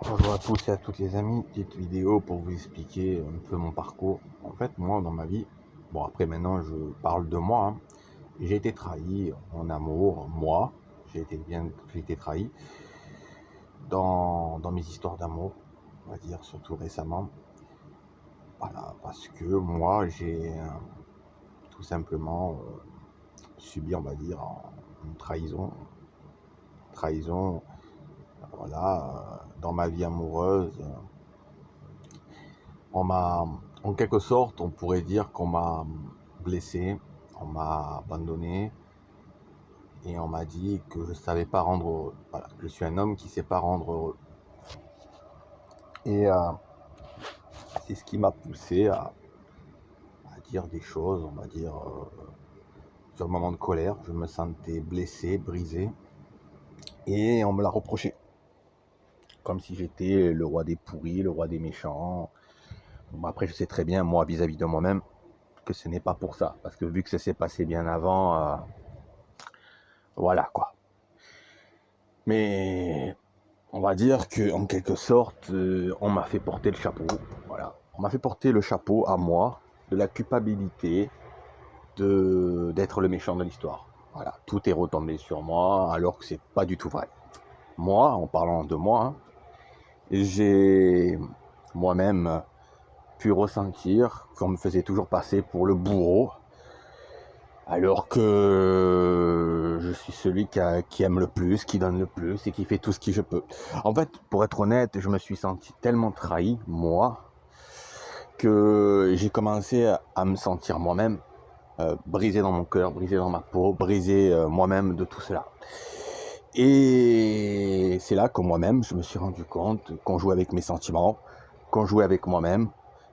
Bonjour à tous et à toutes les amis, petite vidéo pour vous expliquer un peu mon parcours. En fait, moi dans ma vie, bon après maintenant je parle de moi, j'ai été trahi en amour, moi, j'ai été trahi dans mes histoires d'amour, on va dire surtout récemment. Voilà, parce que moi j'ai tout simplement subi, on va dire, une trahison, voilà, dans ma vie amoureuse. En quelque sorte, on pourrait dire qu'on m'a blessé, on m'a abandonné et on m'a dit que je ne savais pas rendre heureux. Voilà, je suis un homme qui ne sait pas rendre heureux. Et c'est ce qui m'a poussé à dire des choses, on va dire, sur le moment de colère. Je me sentais blessé, brisé et on me l'a reproché. Comme si j'étais le roi des pourris, le roi des méchants. Bon, après, je sais très bien, moi, vis-à-vis de moi-même, que ce n'est pas pour ça. Parce que vu que ça s'est passé bien avant, voilà quoi. Mais on va dire que en quelque sorte, on m'a fait porter le chapeau. Voilà, on m'a fait porter le chapeau à moi de la culpabilité d'être le méchant de l'histoire. Voilà, tout est retombé sur moi alors que c'est pas du tout vrai. Moi, en parlant de moi, j'ai moi-même pu ressentir qu'on me faisait toujours passer pour le bourreau, alors que je suis celui qui aime le plus, qui donne le plus et qui fait tout ce que je peux. En fait, pour être honnête, je me suis senti tellement trahi, moi, que j'ai commencé à me sentir moi-même brisé dans mon cœur, brisé dans ma peau, brisé moi-même de tout cela. Et c'est là que moi-même, je me suis rendu compte qu'on jouait avec mes sentiments, qu'on jouait avec moi-même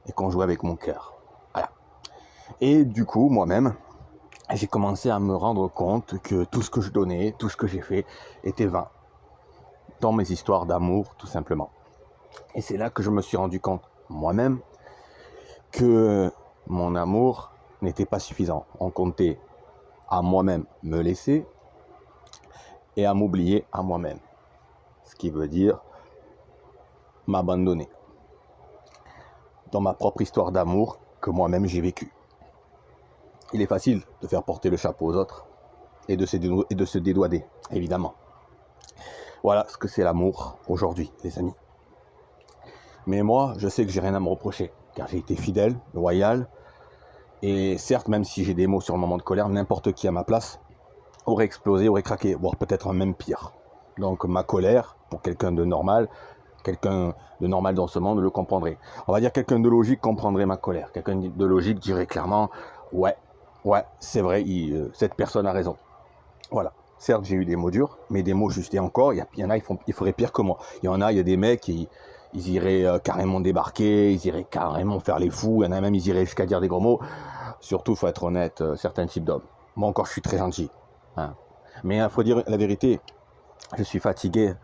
et qu'on jouait avec mon cœur. Voilà. Et du coup, moi-même, j'ai commencé à me rendre compte que tout ce que je donnais, tout ce que j'ai fait était vain. Dans mes histoires d'amour, tout simplement. Et c'est là que je me suis rendu compte, moi-même, que mon amour n'était pas suffisant. On comptait à moi-même me laisser et à m'oublier à moi-même. Ce qui veut dire m'abandonner. Dans ma propre histoire d'amour que moi-même j'ai vécue. Il est facile de faire porter le chapeau aux autres et de se dédouaner, évidemment. Voilà ce que c'est l'amour aujourd'hui, les amis. Mais moi, je sais que j'ai rien à me reprocher, car j'ai été fidèle, loyal, et certes, même si j'ai des mots sur le moment de colère, n'importe qui à ma place aurait explosé, aurait craqué, voire peut-être même pire. Donc ma colère, pour quelqu'un de normal dans ce monde le comprendrait. On va dire quelqu'un de logique comprendrait ma colère. Quelqu'un de logique dirait clairement, ouais, c'est vrai, cette personne a raison. Voilà. Certes, j'ai eu des mots durs, mais des mots justes. Et encore, il y en a, ils feraient pire que moi. Il y a des mecs qui ils iraient carrément débarquer, ils iraient carrément faire les fous. Il y en a même, ils iraient jusqu'à dire des gros mots. Surtout, il faut être honnête, certains types d'hommes. Moi encore, je suis très gentil. Hein. Mais il faut dire la vérité, je suis fatigué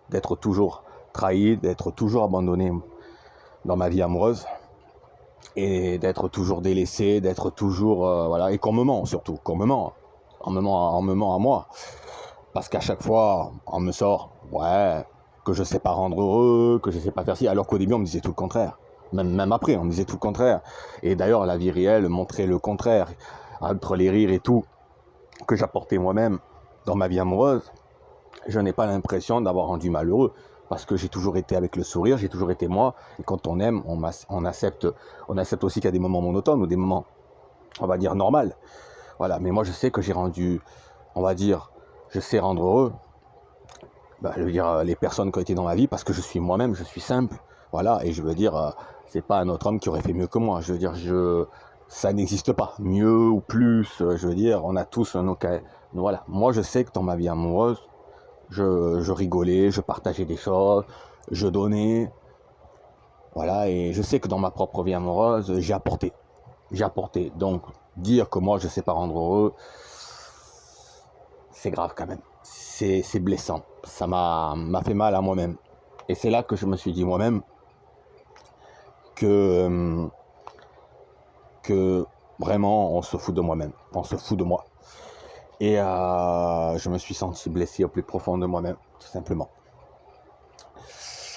d'être toujours trahi, d'être toujours abandonné dans ma vie amoureuse. Et d'être toujours délaissé, d'être toujours... voilà, et qu'on me ment surtout, qu'on me ment. On me ment à moi. Parce qu'à chaque fois, on me sort, ouais, que je sais pas rendre heureux, que je sais pas faire ci, alors qu'au début, on me disait tout le contraire. Même après, on me disait tout le contraire. Et d'ailleurs, la vie réelle montrait le contraire. Entre les rires et tout que j'apportais moi-même dans ma vie amoureuse, je n'ai pas l'impression d'avoir rendu malheureux. Parce que j'ai toujours été avec le sourire, j'ai toujours été moi. Et quand on aime, on accepte aussi qu'il y a des moments monotones ou des moments, on va dire, normaux. Voilà, mais moi, je sais que j'ai rendu, on va dire, je sais rendre heureux, je veux dire, les personnes qui ont été dans ma vie, parce que je suis moi-même, je suis simple, voilà, et je veux dire, c'est pas un autre homme qui aurait fait mieux que moi, je veux dire, ça n'existe pas, mieux ou plus, je veux dire, on a tous nos cas, voilà, moi je sais que dans ma vie amoureuse, je rigolais, je partageais des choses, je donnais, voilà, et je sais que dans ma propre vie amoureuse, j'ai apporté, donc dire que moi je sais pas rendre heureux, c'est grave quand même. C'est blessant. Ça m'a fait mal à moi-même. Et c'est là que je me suis dit moi-même que vraiment on se fout de moi-même. On se fout de moi. Et je me suis senti blessé au plus profond de moi-même, tout simplement.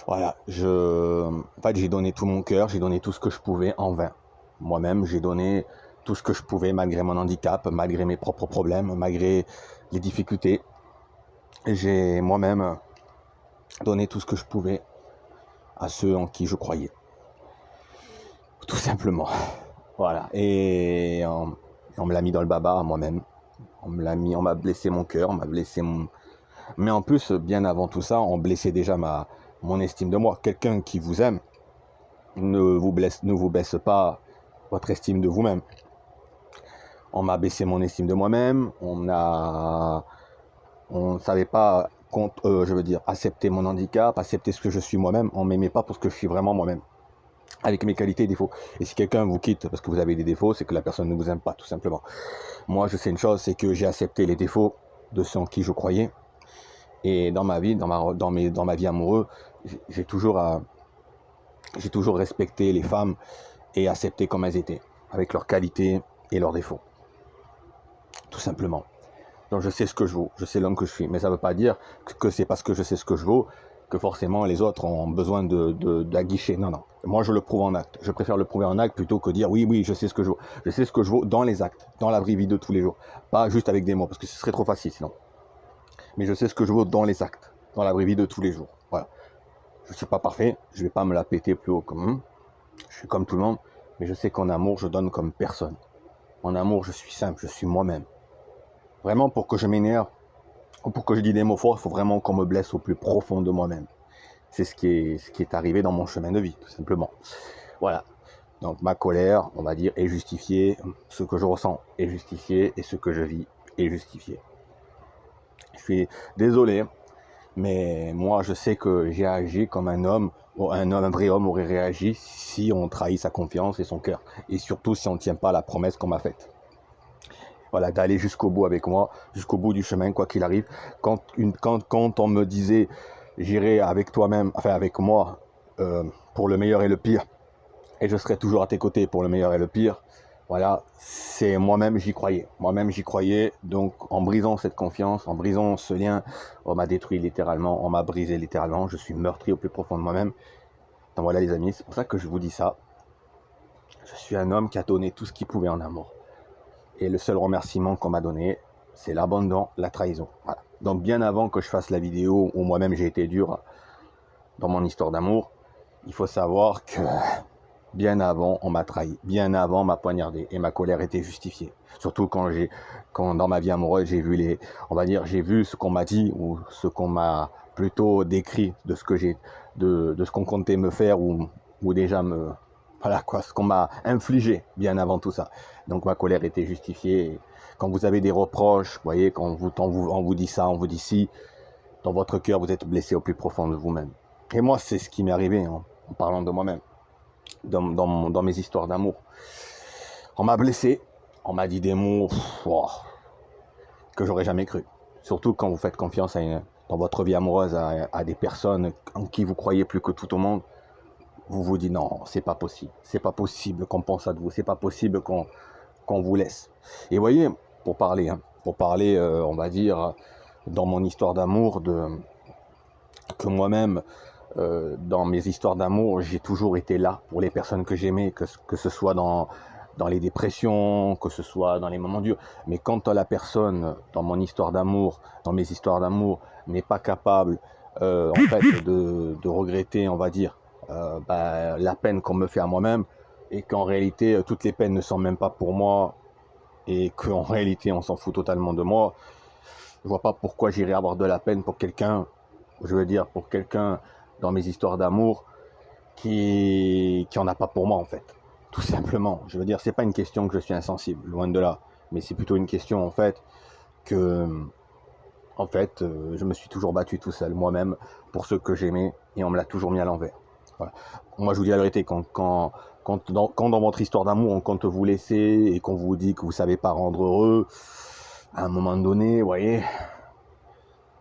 Voilà, en fait, j'ai donné tout mon cœur, j'ai donné tout ce que je pouvais en vain. Moi-même, j'ai donné tout ce que je pouvais malgré mon handicap, malgré mes propres problèmes, malgré les difficultés. J'ai moi-même donné tout ce que je pouvais à ceux en qui je croyais. Tout simplement. Voilà. Et on me l'a mis dans le baba moi-même. On m'a blessé mon cœur, on m'a blessé mon... Mais en plus, bien avant tout ça, on blessait déjà mon estime de moi. Quelqu'un qui vous aime ne vous baisse pas votre estime de vous-même. On m'a baissé mon estime de moi-même, on ne savait pas accepter mon handicap, accepter ce que je suis moi-même, on m'aimait pas pour ce que je suis vraiment moi-même, avec mes qualités et défauts. Et si quelqu'un vous quitte parce que vous avez des défauts, c'est que la personne ne vous aime pas, tout simplement. Moi, je sais une chose, c'est que j'ai accepté les défauts de ceux en qui je croyais. Et dans ma vie, dans ma vie amoureuse, j'ai toujours respecté les femmes et accepté comme elles étaient, avec leurs qualités et leurs défauts. Tout simplement. Donc je sais ce que je vaux, je sais l'homme que je suis. Mais ça ne veut pas dire que c'est parce que je sais ce que je vaux que forcément les autres ont besoin d'aguicher. Non, non. Moi, je le prouve en acte. Je préfère le prouver en acte plutôt que dire oui, je sais ce que je vaux. Je sais ce que je vaux dans les actes, dans la vraie vie de tous les jours. Pas juste avec des mots, parce que ce serait trop facile sinon. Mais je sais ce que je vaux dans les actes, dans la vraie vie de tous les jours. Voilà. Je ne suis pas parfait, je ne vais pas me la péter plus haut comme je suis comme tout le monde, mais je sais qu'en amour, je donne comme personne. En amour, je suis simple, je suis moi-même. Vraiment, pour que je m'énerve, ou pour que je dise des mots forts, il faut vraiment qu'on me blesse au plus profond de moi-même. C'est ce qui est arrivé dans mon chemin de vie, tout simplement. Voilà. Donc ma colère, on va dire, est justifiée. Ce que je ressens est justifié. Et ce que je vis est justifié. Je suis désolé, mais moi, je sais que j'ai agi comme un vrai homme aurait réagi si on trahit sa confiance et son cœur. Et surtout si on ne tient pas la promesse qu'on m'a faite. Voilà, d'aller jusqu'au bout avec moi, jusqu'au bout du chemin, quoi qu'il arrive. Quand on me disait, j'irai avec toi-même, enfin avec moi, pour le meilleur et le pire, et je serai toujours à tes côtés pour le meilleur et le pire, voilà, c'est moi-même j'y croyais. Moi-même j'y croyais, donc en brisant cette confiance, en brisant ce lien, on m'a détruit littéralement, on m'a brisé littéralement, je suis meurtri au plus profond de moi-même. Donc voilà les amis, c'est pour ça que je vous dis ça. Je suis un homme qui a donné tout ce qu'il pouvait en amour. Et le seul remerciement qu'on m'a donné, c'est l'abandon, la trahison. Voilà. Donc bien avant que je fasse la vidéo où moi-même j'ai été dur dans mon histoire d'amour, il faut savoir que bien avant on m'a trahi, bien avant on m'a poignardé et ma colère était justifiée. Surtout quand dans ma vie amoureuse j'ai vu j'ai vu ce qu'on m'a dit ou ce qu'on m'a plutôt décrit de ce que de ce qu'on comptait me faire ou déjà voilà quoi, ce qu'on m'a infligé bien avant tout ça. Donc ma colère était justifiée. Quand vous avez des reproches, vous voyez, quand on vous dit ça, on vous dit ci, dans votre cœur, vous êtes blessé au plus profond de vous-même. Et moi, c'est ce qui m'est arrivé en parlant de moi-même, dans mes histoires d'amour. On m'a blessé, on m'a dit des mots que j'aurais jamais cru. Surtout quand vous faites confiance dans votre vie amoureuse à des personnes en qui vous croyez plus que tout au monde. Vous vous dites non, c'est pas possible qu'on pense à vous, c'est pas possible qu'on vous laisse. Et vous voyez, pour parler, on va dire, dans mon histoire d'amour, que moi-même, dans mes histoires d'amour, j'ai toujours été là pour les personnes que j'aimais, que ce soit dans les dépressions, que ce soit dans les moments durs. Mais quand la personne, dans mon histoire d'amour, dans mes histoires d'amour, n'est pas capable, en fait, de regretter, on va dire, la peine qu'on me fait à moi-même, et qu'en réalité toutes les peines ne sont même pas pour moi et qu'en réalité on s'en fout totalement de moi, je vois pas pourquoi j'irais avoir de la peine pour quelqu'un, pour quelqu'un dans mes histoires d'amour qui en a pas pour moi en fait, tout simplement. Je veux dire, c'est pas une question que je suis insensible, loin de là, mais c'est plutôt une question en fait que je me suis toujours battu tout seul moi-même pour ceux que j'aimais et on me l'a toujours mis à l'envers. Voilà. Moi, je vous dis la vérité, quand dans votre histoire d'amour, on compte vous laisser et qu'on vous dit que vous ne savez pas rendre heureux, à un moment donné, vous voyez,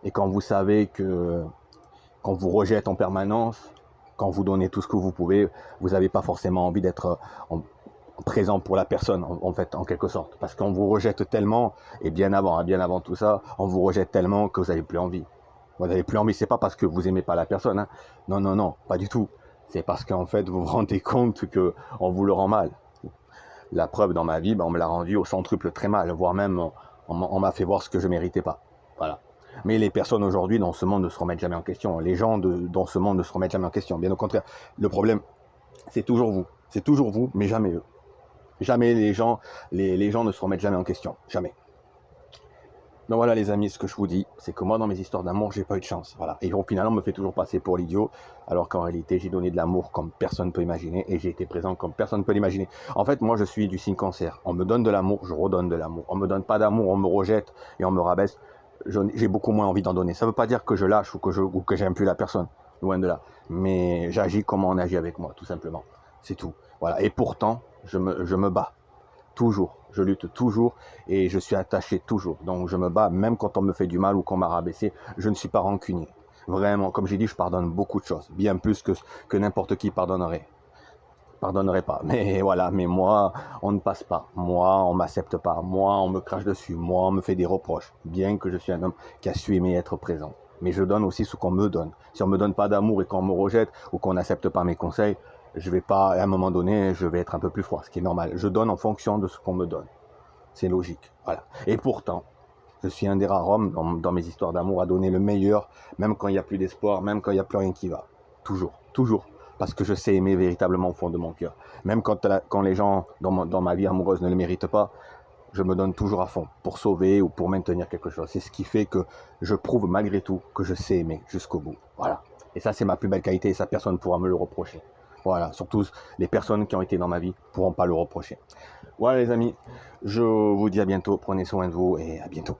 et quand vous savez qu'on vous rejette en permanence, quand vous donnez tout ce que vous pouvez, vous n'avez pas forcément envie d'être présent pour la personne, en fait, en quelque sorte. Parce qu'on vous rejette tellement, et bien avant tout ça, on vous rejette tellement que vous n'avez plus envie. Vous n'avez plus envie, c'est pas parce que vous aimez pas la personne, hein. Non, non, non, pas du tout. C'est parce qu'en fait, vous vous rendez compte qu'on vous le rend mal. La preuve dans ma vie, on me l'a rendu au centuple très mal, voire même on m'a fait voir ce que je méritais pas. Voilà. Mais les personnes aujourd'hui dans ce monde ne se remettent jamais en question. Les gens dans ce monde ne se remettent jamais en question. Bien au contraire, le problème, c'est toujours vous. C'est toujours vous, mais jamais eux. Jamais les gens ne se remettent jamais en question. Jamais. Donc voilà les amis, ce que je vous dis, c'est que moi dans mes histoires d'amour, j'ai pas eu de chance. Voilà. Et au final, on me fait toujours passer pour l'idiot, alors qu'en réalité, j'ai donné de l'amour comme personne ne peut imaginer, et j'ai été présent comme personne ne peut l'imaginer. En fait, moi je suis du signe cancer. On me donne de l'amour, je redonne de l'amour. On me donne pas d'amour, on me rejette et on me rabaisse. J'ai beaucoup moins envie d'en donner. Ça veut pas dire que je lâche ou que j'aime plus la personne. Loin de là. Mais j'agis comme on agit avec moi, tout simplement. C'est tout. Voilà. Et pourtant, je me bats. Toujours, je lutte toujours et je suis attaché toujours. Donc je me bats même quand on me fait du mal ou qu'on m'a rabaissé, je ne suis pas rancunier. Vraiment, comme j'ai dit, je pardonne beaucoup de choses, bien plus que n'importe qui pardonnerait. Pardonnerait pas. Mais voilà, mais moi, on ne passe pas. Moi, on m'accepte pas. Moi, on me crache dessus. Moi, on me fait des reproches. Bien que je suis un homme qui a su aimer être présent. Mais je donne aussi ce qu'on me donne. Si on me donne pas d'amour et qu'on me rejette ou qu'on n'accepte pas mes conseils, je vais pas, à un moment donné, je vais être un peu plus froid, ce qui est normal. Je donne en fonction de ce qu'on me donne. C'est logique. Voilà. Et pourtant, je suis un des rares hommes dans mes histoires d'amour à donner le meilleur, même quand il n'y a plus d'espoir, même quand il n'y a plus rien qui va. Toujours, toujours. Parce que je sais aimer véritablement au fond de mon cœur. Même quand les gens dans ma vie amoureuse ne le méritent pas, je me donne toujours à fond pour sauver ou pour maintenir quelque chose. C'est ce qui fait que je prouve malgré tout que je sais aimer jusqu'au bout. Voilà. Et ça, c'est ma plus belle qualité et ça, personne ne pourra me le reprocher. Voilà. Surtout les personnes qui ont été dans ma vie ne pourront pas le reprocher. Voilà les amis, je vous dis à bientôt. Prenez soin de vous et à bientôt.